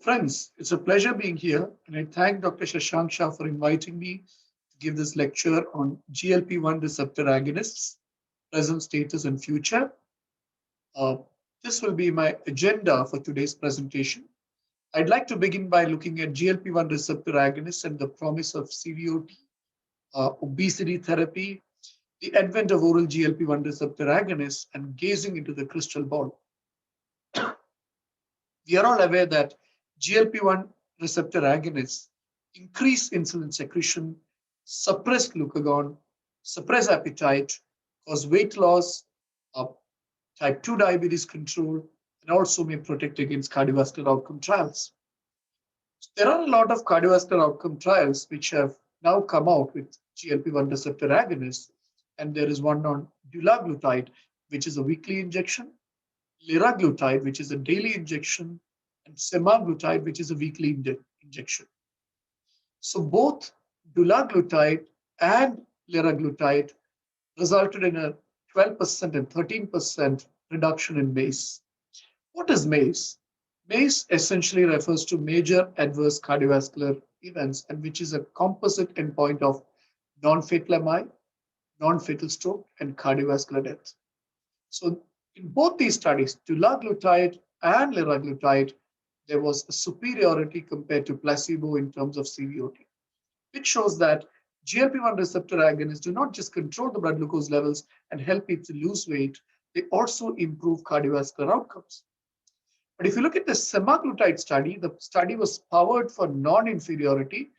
Friends, it's a pleasure being here, and I thank Dr. Shashank Shah for inviting me to give this lecture on GLP-1 receptor agonists, present status and future. Uh, this will be my agenda for today's presentation. I'd like to begin by looking at GLP-1 receptor agonists and the promise of CVOT, obesity therapy, the advent of oral GLP-1 receptor agonists, and gazing into the crystal ball. We are all aware that GLP-1 receptor agonists increase insulin secretion, suppress glucagon, suppress appetite, cause weight loss, uh, type 2 diabetes control, and also may protect against cardiovascular outcome trials. There are a lot of cardiovascular outcome trials which have now come out with GLP-1 receptor agonists, and there is one on dulaglutide, which is a weekly injection, liraglutide, which is a daily injection, and semaglutide, which is a weekly injection. So both dulaglutide and liraglutide resulted in a 12% and 13% reduction in MACE. What is MACE? MACE essentially refers to major adverse cardiovascular events, and which is a composite endpoint of non-fatal MI, non-fatal stroke, and cardiovascular death. So in both these studies, dulaglutide and liraglutide, there was a superiority compared to placebo in terms of CVOT, which shows that GLP-1 receptor agonists do not just control the blood glucose levels and help people lose weight, they also improve cardiovascular outcomes. But if you look at the semaglutide study, the study was powered for non-inferiority.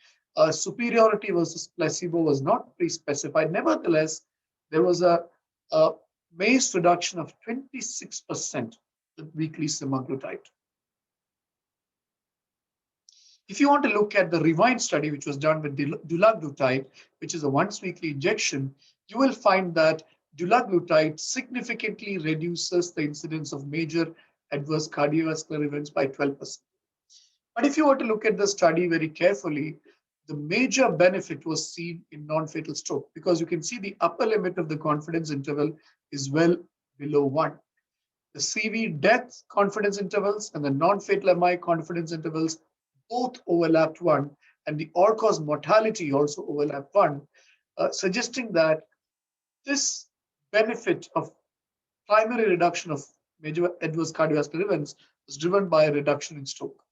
Superiority versus placebo was not pre-specified. Nevertheless, there was a MACE reduction of 26% with weekly semaglutide. If you want to look at the REWIND study, which was done with dulaglutide, which is a once weekly injection, you will find that dulaglutide significantly reduces the incidence of major adverse cardiovascular events by 12%. But if you were to look at the study very carefully, the major benefit was seen in non-fatal stroke, because you can see the upper limit of the confidence interval is well below 1. The CV death confidence intervals and the non-fatal MI confidence intervals both overlapped 1, and the all-cause mortality also overlapped 1, suggesting that this benefit of primary reduction of major adverse cardiovascular events was driven by a reduction in stroke.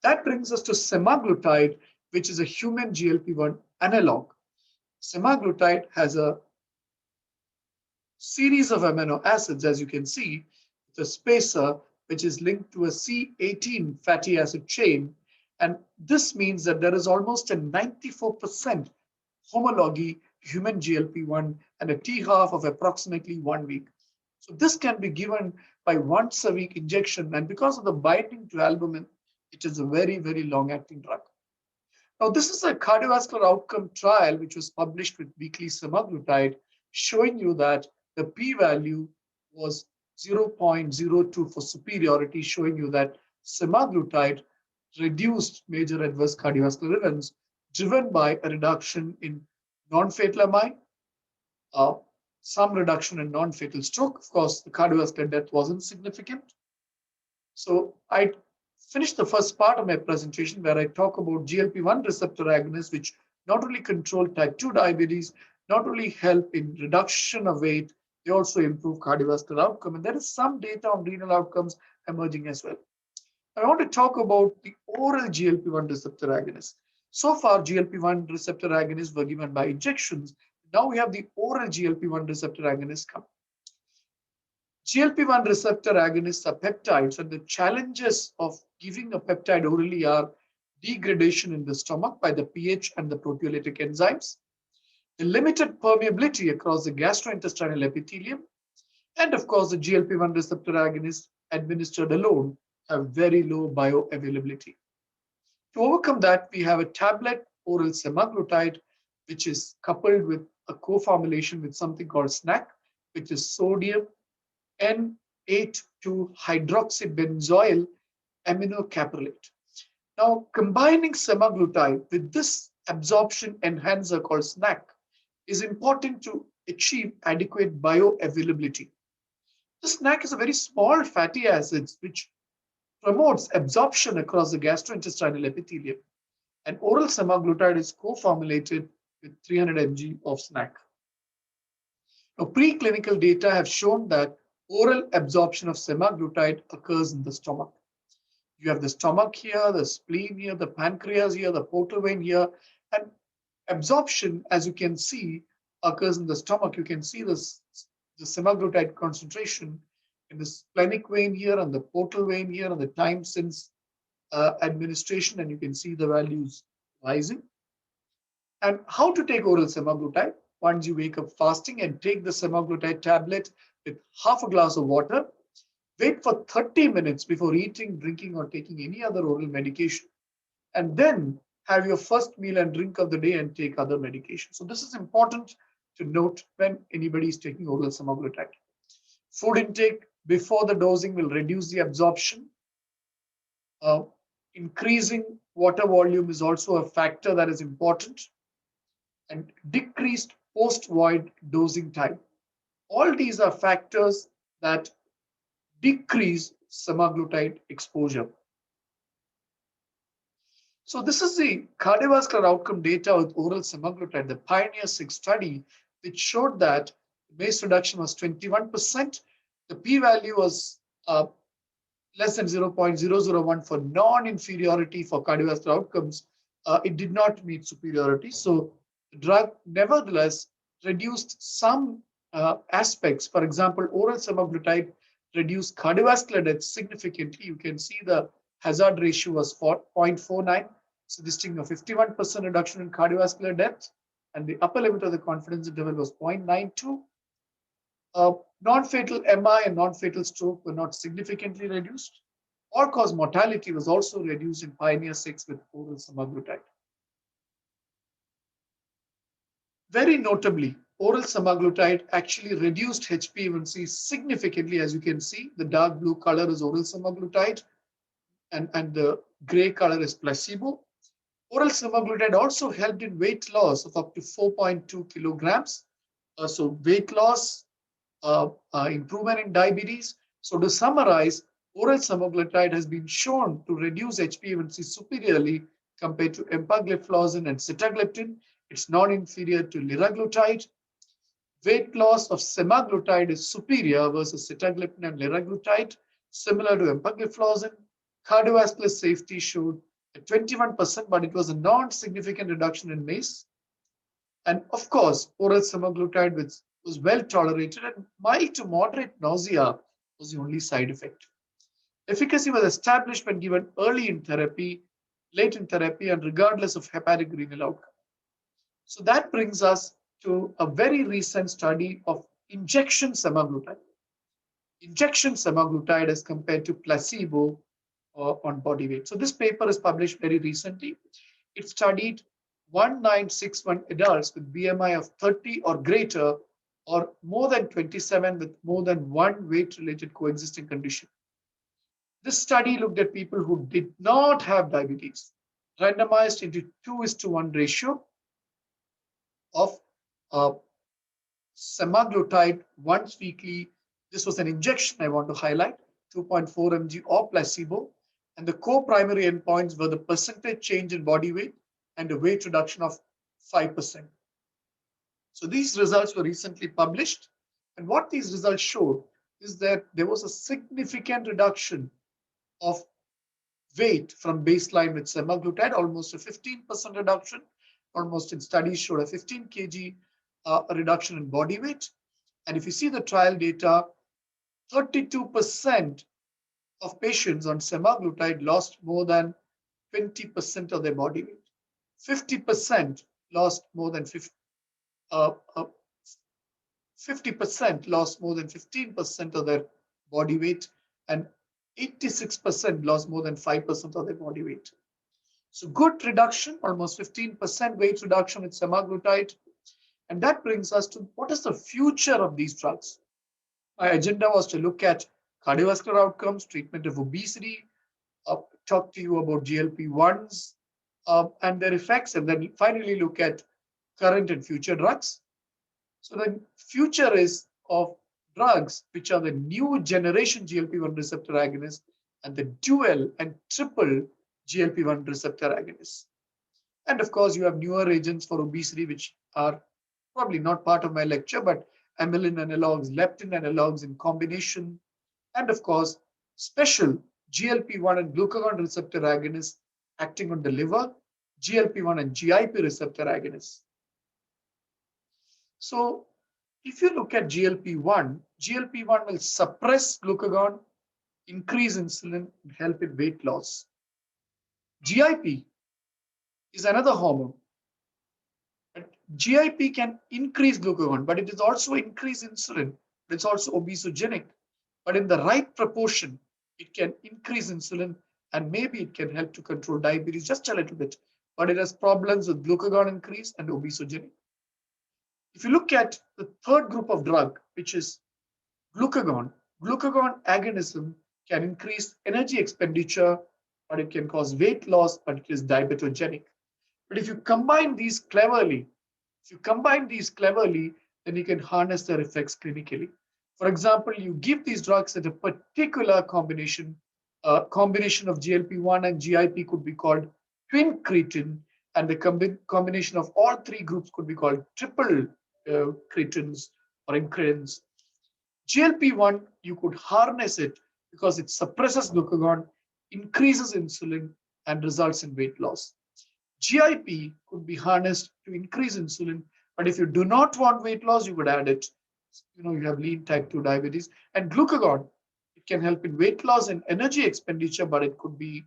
That brings us to semaglutide, which is a human GLP-1 analog. Semaglutide has a series of amino acids, as you can see, with a spacer which is linked to a C18 fatty acid chain. And this means that there is almost a 94% homology to human GLP-1 and a T-half of approximately 1 week. So this can be given by once a week injection. And because of the binding to albumin, it is a very, very long-acting drug. Now, this is a cardiovascular outcome trial which was published with weekly semaglutide, showing you that the p-value was 0.02 for superiority, showing you that semaglutide reduced major adverse cardiovascular events driven by a reduction in non-fatal MI, some reduction in non-fatal stroke. Of course, the cardiovascular death wasn't significant. So I finished the first part of my presentation where I talk about GLP-1 receptor agonists, which not only control type 2 diabetes, not only help in reduction of weight, they also improve cardiovascular outcome. And there is some data on renal outcomes emerging as well. I want to talk about the oral GLP-1 receptor agonists. So far, GLP-1 receptor agonists were given by injections. Now we have the oral GLP-1 receptor agonists come. GLP-1 receptor agonists are peptides, and the challenges of giving a peptide orally are degradation in the stomach by the pH and the proteolytic enzymes, the limited permeability across the gastrointestinal epithelium, and of course, the GLP-1 receptor agonists administered alone have very low bioavailability. To overcome that, we have a tablet oral semaglutide, which is coupled with a co-formulation with something called SNAC, which is sodium N8-2-hydroxybenzoyl aminocaprylate. Now, combining semaglutide with this absorption enhancer called SNAC is important to achieve adequate bioavailability. The SNAC is a very small fatty acid which promotes absorption across the gastrointestinal epithelium. And oral semaglutide is co-formulated with 300 mg of snack. Now, preclinical data have shown that oral absorption of semaglutide occurs in the stomach. You have the stomach here, the spleen here, the pancreas here, the portal vein here, and absorption, as you can see, occurs in the stomach. You can see this, the semaglutide concentration in the splenic vein here and the portal vein here and the time since administration, and you can see the values rising. And how to take oral semaglutide? Once you wake up fasting and take the semaglutide tablet with half a glass of water, wait for 30 minutes before eating, drinking, or taking any other oral medication, and then have your first meal and drink of the day and take other medication. So this is important to note when anybody is taking oral semaglutide. Food intake before the dosing will reduce the absorption. Increasing water volume is also a factor that is important, and decreased post-void dosing time. All these are factors that decrease semaglutide exposure. So this is the cardiovascular outcome data with oral semaglutide, the Pioneer 6 study, which showed that MACE reduction was 21%. The p-value was less than 0.001 for non-inferiority for cardiovascular outcomes. It did not meet superiority. So the drug nevertheless reduced some aspects. For example, oral semaglutide reduced cardiovascular death significantly. You can see the hazard ratio was 0.49, suggesting a 51% reduction in cardiovascular death, and the upper limit of the confidence interval was 0.92. Non-fatal MI and non-fatal stroke were not significantly reduced. All-cause mortality was also reduced in Pioneer 6 with oral semaglutide. Very notably, oral semaglutide actually reduced HbA1c significantly. As you can see, the dark blue color is oral semaglutide, and the gray color is placebo. Oral semaglutide also helped in weight loss of up to 4.2 kilograms. So weight loss, improvement in diabetes. So to summarize, oral semaglutide has been shown to reduce HbA1c superiorly compared to empagliflozin and sitagliptin. It's non-inferior to liraglutide. Weight loss of semaglutide is superior versus sitagliptin and liraglutide, similar to empagliflozin. Cardiovascular safety showed a 21%, but it was a non-significant reduction in MACE. And of course, oral semaglutide was well tolerated, and mild to moderate nausea was the only side effect. Efficacy was established when given early in therapy, late in therapy, and regardless of hepatic renal outcome. So that brings us to a very recent study of injection semaglutide. Injection semaglutide as compared to placebo on body weight. So this paper is published very recently. It studied 1961 adults with BMI of 30 or greater, or more than 27 with more than one weight-related coexisting condition. This study looked at people who did not have diabetes, randomized into 2:1 ratio of semaglutide once weekly. This was an injection, I want to highlight, 2.4 mg or placebo. And the co-primary endpoints were the percentage change in body weight and a weight reduction of 5%. So these results were recently published. And what these results showed is that there was a significant reduction of weight from baseline with semaglutide, almost a 15% reduction, almost in studies showed a 15 kg reduction in body weight. And if you see the trial data, 32% of patients on semaglutide lost more than 20% of their body weight. 50% lost more than 50% lost more than 15% of their body weight, and 86% lost more than 5% of their body weight. So good reduction, almost 15% weight reduction with semaglutide. And that brings us to what is the future of these drugs? My agenda was to look at cardiovascular outcomes, treatment of obesity, talk to you about GLP-1s and their effects, and then finally look at current and future drugs. So the future is of drugs which are the new generation GLP-1 receptor agonists, and the dual and triple GLP-1 receptor agonists. And of course, you have newer agents for obesity, which are probably not part of my lecture, but amylin analogs, leptin analogs in combination, and of course, special GLP-1 and glucagon receptor agonists acting on the liver, GLP-1 and GIP receptor agonists. So if you look at GLP-1, GLP-1 will suppress glucagon, increase insulin, and help in weight loss. GIP is another hormone. GIP can increase glucagon, but it is also increase insulin. It's also obesogenic. But in the right proportion, it can increase insulin and maybe it can help to control diabetes just a little bit. But it has problems with glucagon increase and obesogenic. If you look at the third group of drug, which is glucagon, glucagon agonism can increase energy expenditure, but it can cause weight loss, but it is diabetogenic. But if you combine these cleverly, then you can harness their effects clinically. For example, you give these drugs at a particular combination. A combination of GLP-1 and GIP could be called twin cretin, and the combination of all three groups could be called triple cretins or incretins. GLP-1, you could harness it because it suppresses glucagon, increases insulin, and results in weight loss. GIP could be harnessed to increase insulin, but if you do not want weight loss, you would add it. You have lean type 2 diabetes. And glucagon, it can help in weight loss and energy expenditure, but it could be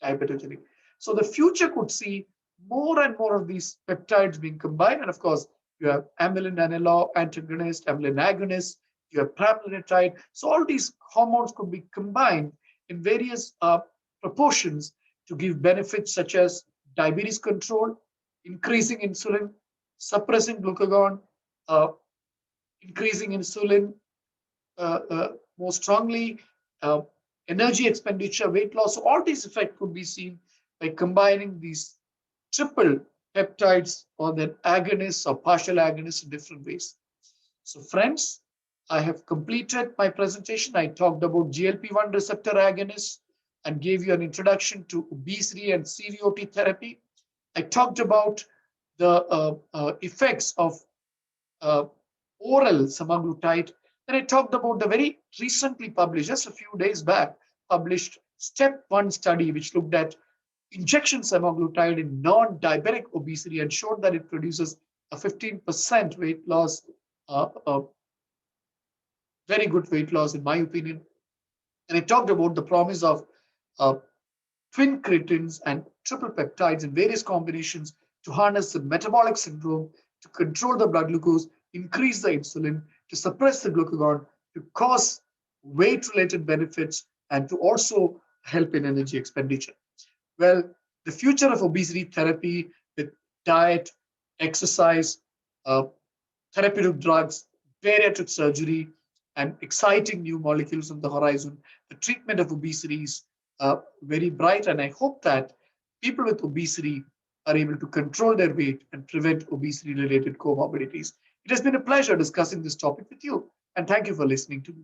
diabetogenic. So the future could see more and more of these peptides being combined. And of course, you have amylin analog antagonist, amylin agonist, you have pramlintide. So all these hormones could be combined in various proportions to give benefits such as diabetes control, increasing insulin, suppressing glucagon, increasing insulin more strongly, energy expenditure, weight loss. So all these effects could be seen by combining these triple peptides or then agonists or partial agonists in different ways. So friends, I have completed my presentation. I talked about GLP-1 receptor agonists and gave you an introduction to obesity and CVOT therapy. I talked about the effects of oral semaglutide. Then I talked about the very recently published, just a few days back, published step 1 study, which looked at injection semaglutide in non-diabetic obesity and showed that it produces a 15% weight loss, very good weight loss in my opinion. And I talked about the promise of twin cretins and triple peptides in various combinations to harness the metabolic syndrome, to control the blood glucose, increase the insulin, to suppress the glucagon, to cause weight-related benefits, and to also help in energy expenditure. Well, the future of obesity therapy with diet, exercise, therapeutic drugs, bariatric surgery, and exciting new molecules on the horizon, the treatment of obesity is very bright, and I hope that people with obesity are able to control their weight and prevent obesity-related comorbidities. It has been a pleasure discussing this topic with you, and thank you for listening to me.